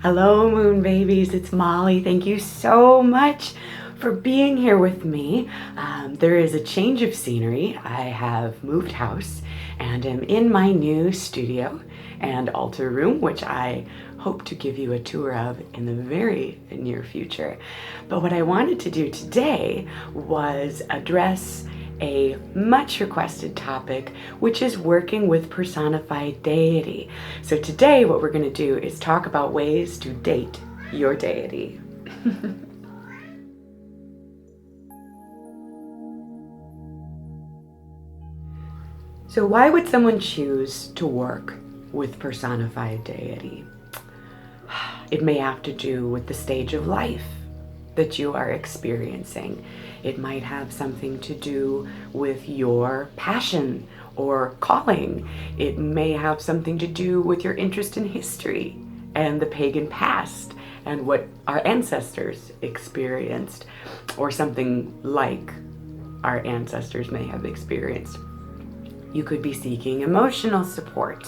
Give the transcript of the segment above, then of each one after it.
Hello, moon babies. It's Molly. Thank you so much for being here with me. There is a change of scenery. I have moved house and am in my new studio and altar room, which I hope to give you a tour of in the very near future. But what I wanted to do today was address a much requested topic, which is working with personified deity. So today what we're going to do is talk about ways to date your deity. So why would someone choose to work with personified deity? It may have to do with the stage of life that you are experiencing. It might have something to do with your passion or calling. It may have something to do with your interest in history and the pagan past and what our ancestors experienced, or something like our ancestors may have experienced. You could be seeking emotional support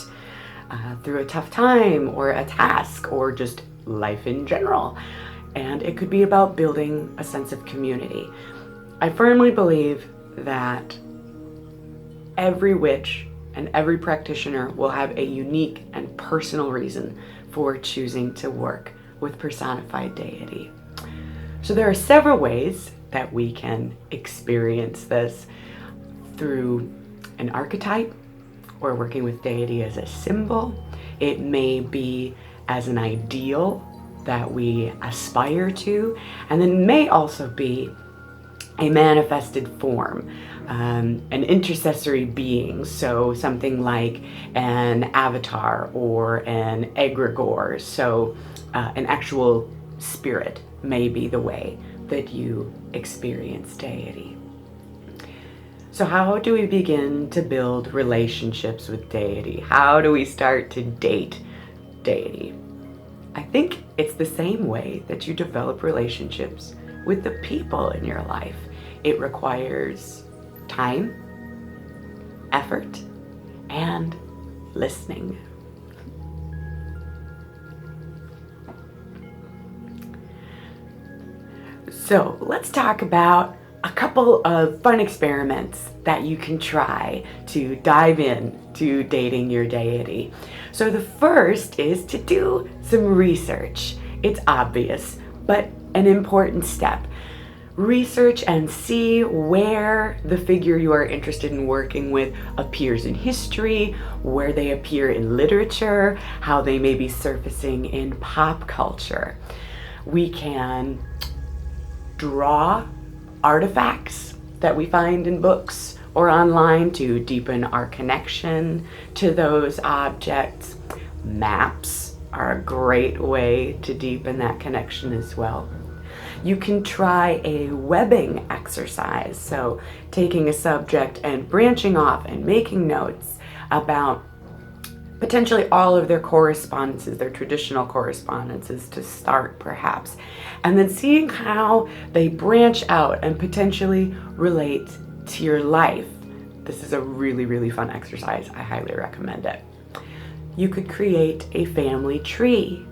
through a tough time or a task or just life in general. And it could be about building a sense of community. I firmly believe that every witch and every practitioner will have a unique and personal reason for choosing to work with personified deity. So there are several ways that we can experience this: through an archetype or working with deity as a symbol. It may be as an ideal that we aspire to, and then may also be a manifested form, an intercessory being, so something like an avatar or an egregore. So an actual spirit may be the way that you experience deity. So how do we begin to build relationships with deity? How do we start to date deity? I think it's the same way that you develop relationships with the people in your life. It requires time, effort, and listening. So let's talk about a couple of fun experiments that you can try to dive in to dating your deity. So the first is to do some research. It's obvious, but an important step. Research and see where the figure you are interested in working with appears in history, where they appear in literature, how they may be surfacing in pop culture. We can draw artifacts that we find in books or online to deepen our connection to those objects. Maps are a great way to deepen that connection as well. You can try a webbing exercise, so taking a subject and branching off and making notes about potentially all of their correspondences, their traditional correspondences to start perhaps, and then seeing how they branch out and potentially relate to your life. This is a really, really fun exercise. I highly recommend it. You could create a family tree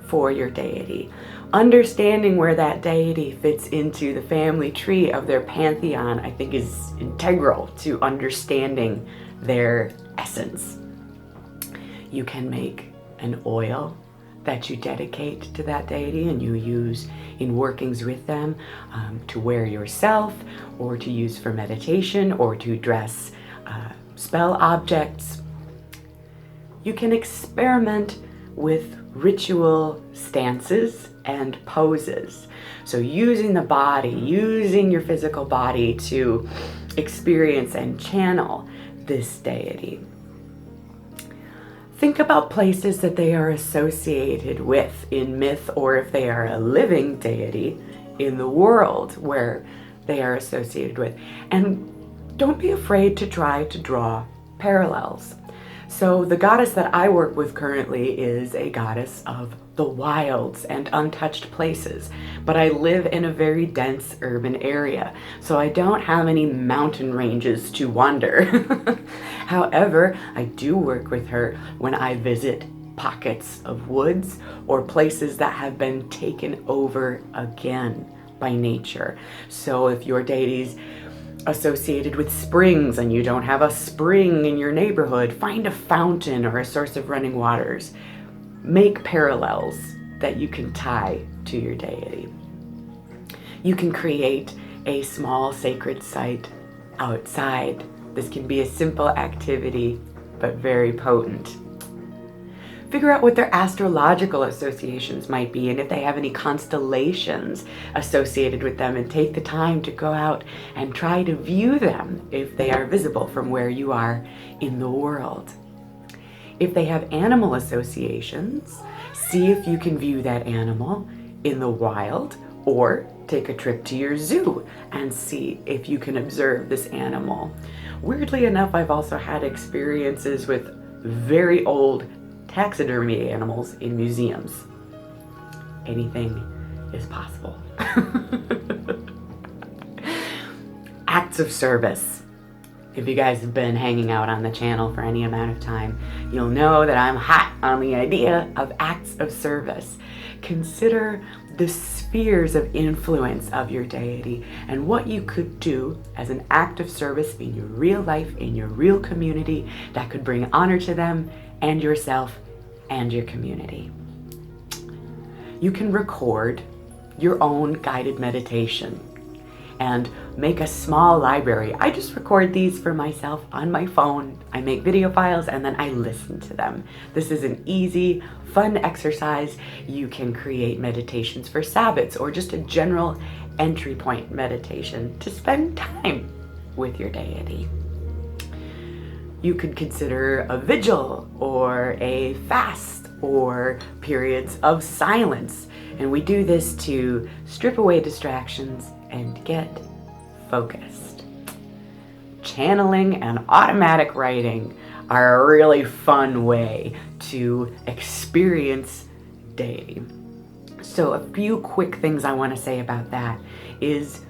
for your deity. Understanding where that deity fits into the family tree of their pantheon, I think, is integral to understanding their essence. You can make an oil that you dedicate to that deity and you use in workings with them, to wear yourself, or to use for meditation, or to dress spell objects. You can experiment with ritual stances and poses. So using the body, using your physical body to experience and channel this deity. Think about places that they are associated with in myth, or if they are a living deity in the world where they are associated with. And don't be afraid to try to draw parallels. So the goddess that I work with currently is a goddess of the wilds and untouched places, but I live in a very dense urban area, so I don't have any mountain ranges to wander. However, I do work with her when I visit pockets of woods or places that have been taken over again by nature. So if your deity's associated with springs and you don't have a spring in your neighborhood, find a fountain or a source of running waters. Make parallels that you can tie to your deity. You can create a small sacred site outside. This can be a simple activity, but very potent. Figure out what their astrological associations might be and if they have any constellations associated with them, and take the time to go out and try to view them if they are visible from where you are in the world. If they have animal associations, see if you can view that animal in the wild, or take a trip to your zoo and see if you can observe this animal. Weirdly enough, I've also had experiences with very old taxidermy animals in museums. Anything is possible. Acts of service. If you guys have been hanging out on the channel for any amount of time, you'll know that I'm hot on the idea of acts of service. Consider the spheres of influence of your deity and what you could do as an act of service in your real life, in your real community, that could bring honor to them and yourself and your community. You can record your own guided meditation and make a small library. I just record these for myself on my phone. I make video files and then I listen to them. This is an easy, fun exercise. You can create meditations for Sabbats or just a general entry point meditation to spend time with your deity. You could consider a vigil or a fast or periods of silence. And we do this to strip away distractions and get focused. Channeling and automatic writing are a really fun way to experience deity. So a few quick things I want to say about that is,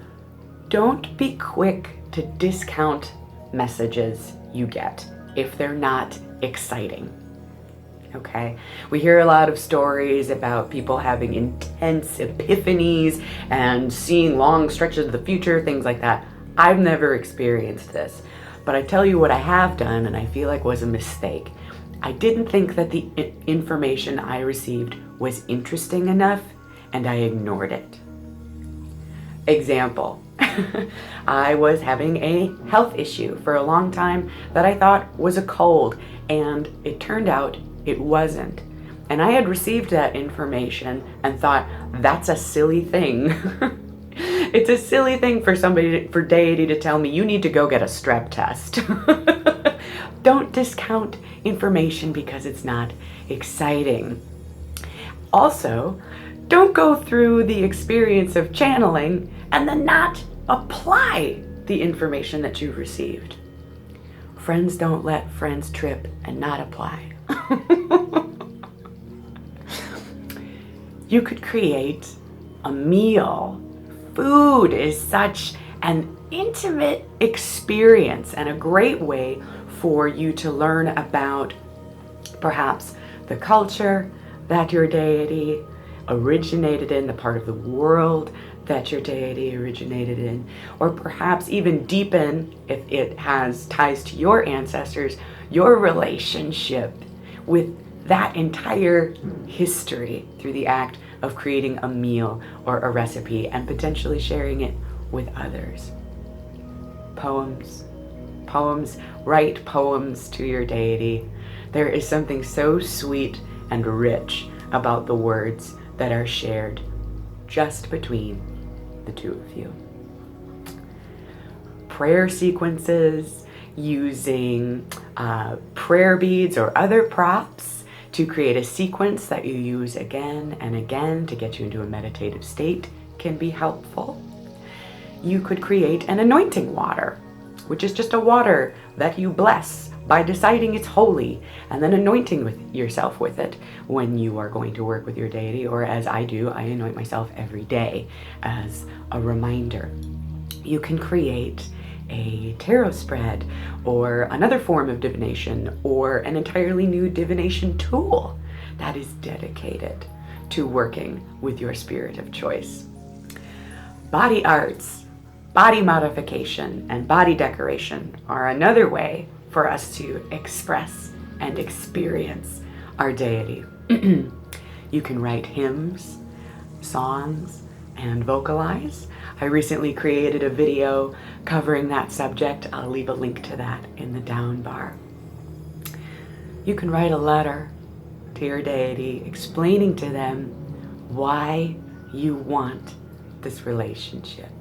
don't be quick to discount messages you get if they're not exciting. Okay, we hear a lot of stories about people having intense epiphanies and seeing long stretches of the future, things like that. I've never experienced this, but I tell you what I have done, and I feel like was a mistake. I didn't think that the information I received was interesting enough, and I ignored it. Example, I was having a health issue for a long time that I thought was a cold, and it turned out it wasn't. And I had received that information and thought, that's a silly thing. It's a silly thing for deity to tell me you need to go get a strep test. Don't discount information because it's not exciting. Also, don't go through the experience of channeling and then not apply the information that you've received. Friends don't let friends trip and not apply. You could create a meal. Food is such an intimate experience and a great way for you to learn about perhaps the culture that your deity originated in, the part of the world that your deity originated in, or perhaps even deepen, if it has ties to your ancestors, your relationship with that entire history through the act of creating a meal or a recipe and potentially sharing it with others. Poems. Write poems to your deity. There is something so sweet and rich about the words that are shared just between the two of you. Prayer sequences, using prayer beads or other props to create a sequence that you use again and again to get you into a meditative state can be helpful. You could create an anointing water, which is just a water that you bless by deciding it's holy and then anointing yourself with it when you are going to work with your deity, or as I do, I anoint myself every day as a reminder. You can create a tarot spread or another form of divination or an entirely new divination tool that is dedicated to working with your spirit of choice. Body arts, body modification, and body decoration are another way for us to express and experience our deity. You can write hymns, songs, and vocalize. I recently created a video covering that subject. I'll leave a link to that in the down bar. You can write a letter to your deity explaining to them why you want this relationship,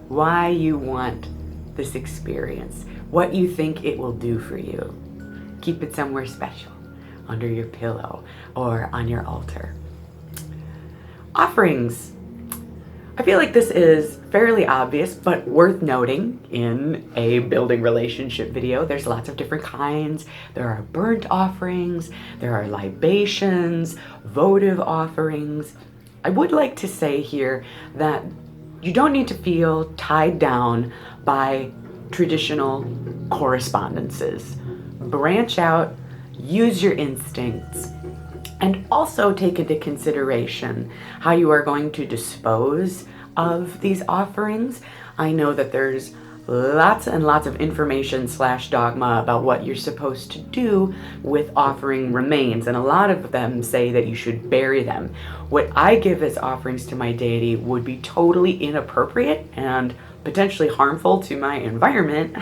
why you want this experience, what you think it will do for you. Keep it somewhere special, under your pillow or on your altar. Offerings. I feel like this is fairly obvious, but worth noting in a building relationship video. There's lots of different kinds. There are burnt offerings, there are libations, votive offerings. I would like to say here that you don't need to feel tied down by traditional correspondences. Branch out, use your instincts, and also take into consideration how you are going to dispose of these offerings. I know that there's lots and lots of information / dogma about what you're supposed to do with offering remains, and a lot of them say that you should bury them. What I give as offerings to my deity would be totally inappropriate and potentially harmful to my environment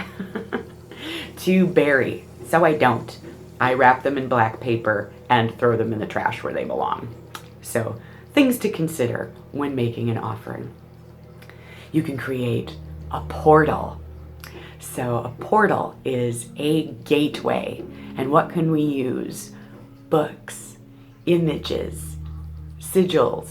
to bury, so I don't. I wrap them in black paper and throw them in the trash where they belong. So, things to consider when making an offering. You can create a portal. So a portal is a gateway. And what can we use? Books, images, sigils,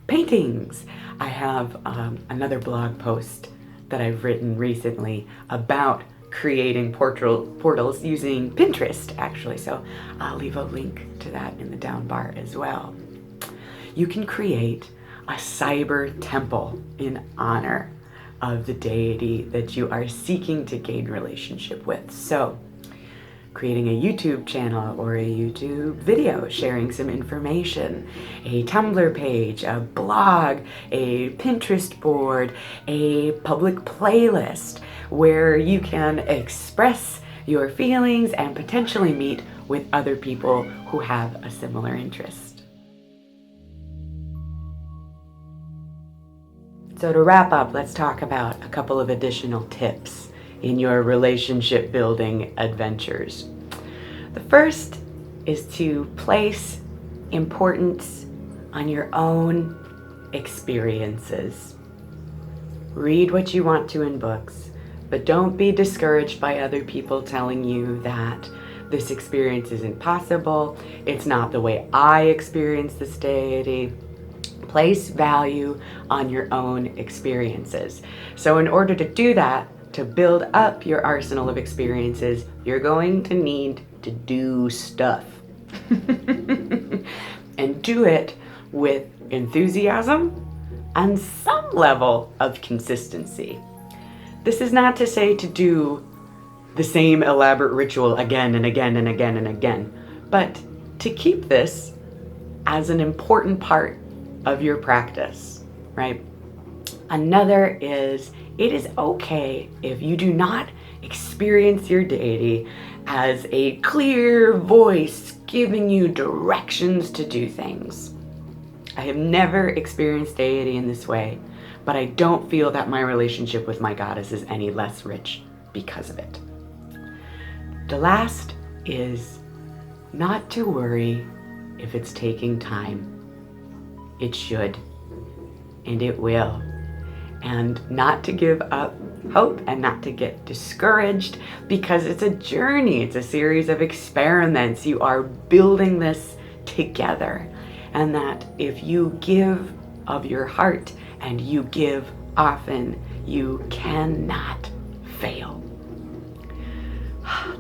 paintings. I have another blog post that I've written recently about creating portals using Pinterest, actually. So I'll leave a link to that in the down bar as well. You can create a cyber temple in honor of the deity that you are seeking to gain relationship with. So creating a YouTube channel or a YouTube video sharing some information, a Tumblr page, a blog, a Pinterest board, a public playlist where you can express your feelings and potentially meet with other people who have a similar interest. So to wrap up, let's talk about a couple of additional tips in your relationship building adventures. The first is to place importance on your own experiences. Read what you want to in books, but don't be discouraged by other people telling you that this experience isn't possible, it's not the way I experience this deity. Place value on your own experiences. So in order to do that, to build up your arsenal of experiences, you're going to need to do stuff. And do it with enthusiasm and some level of consistency. This is not to say to do the same elaborate ritual again and again and again and again, but to keep this as an important part of your practice, right? Another is, it is okay if you do not experience your deity as a clear voice giving you directions to do things. I have never experienced deity in this way, but I don't feel that my relationship with my goddess is any less rich because of it. The last is not to worry if it's taking time. It should, and it will. And not to give up hope and not to get discouraged, because it's a journey. It's a series of experiments. You are building this together. And that if you give of your heart and you give often, you cannot fail.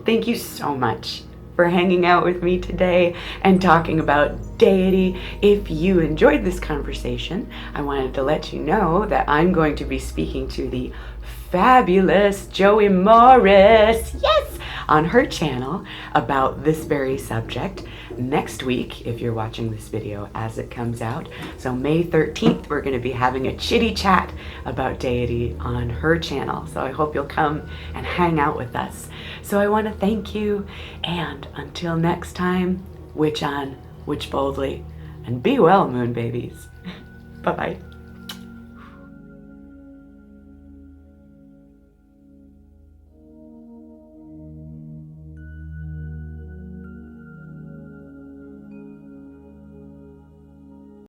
Thank you so much for hanging out with me today and talking about deity. If you enjoyed this conversation, I wanted to let you know that I'm going to be speaking to the fabulous Joey Morris, yes, on her channel about this very subject next week, if you're watching this video as it comes out. So May 13th, we're going to be having a chitty chat about deity on her channel. So I hope you'll come and hang out with us. So I want to thank you, and until next time, witch on, witch boldly, and be well, moon babies. Bye-bye.